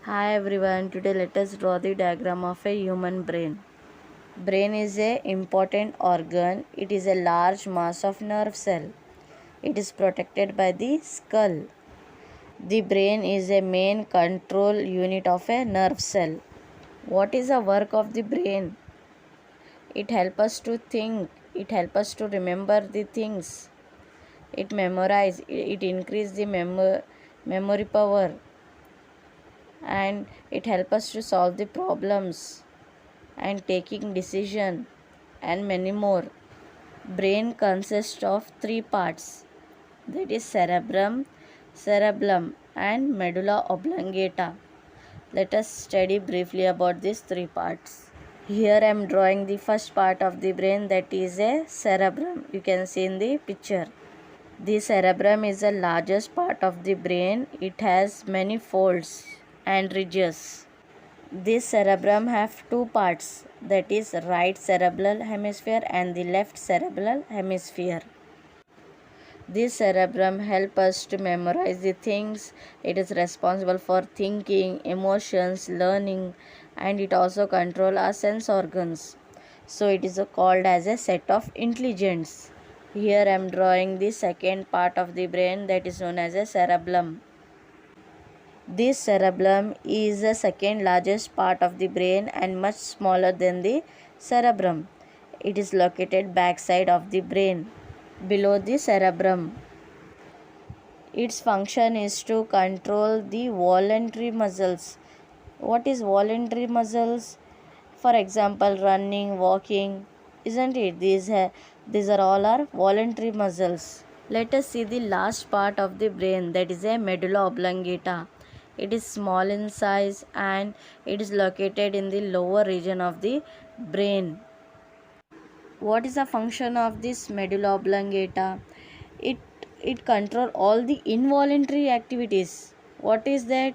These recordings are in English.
Hi everyone, today let us draw the diagram of a human brain. Brain is a important organ. It is a large mass of nerve cell. It is protected by the skull. The brain is a main control unit of a nerve cell. What is the work of the brain? It helps us to think. It helps us to remember the things. It memorize. It increase the memory power, and it helps us to solve the problems and taking decision and many more. Brain consists of three parts, that is cerebellum and medulla oblongata. Let us study briefly about these three parts. Here I am drawing the first part of the brain, that is a cerebrum. You can see in the picture. The cerebrum is the largest part of the brain. It has many folds and ridges. This cerebrum have two parts, that is right cerebral hemisphere and the left cerebral hemisphere. This cerebrum help us to memorize the things. It is responsible for thinking, emotions, learning, and it also control our sense organs. So it is called as a set of intelligence. Here I am drawing the second part of the brain, that is known as a cerebellum. This cerebellum is the second largest part of the brain and much smaller than the cerebrum. It is located backside of the brain, below the cerebrum. Its function is to control the voluntary muscles. What is voluntary muscles? For example, running, walking, isn't it? These are all our voluntary muscles. Let us see the last part of the brain, that is a medulla oblongata. It is small in size and it is located in the lower region of the brain. What is the function of this medulla oblongata? It controls all the involuntary activities. What is that?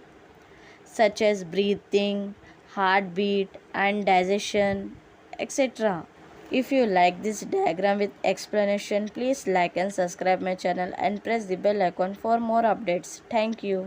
Such as breathing, heartbeat and digestion, etc. If you like this diagram with explanation, please like and subscribe my channel and press the bell icon for more updates. Thank you.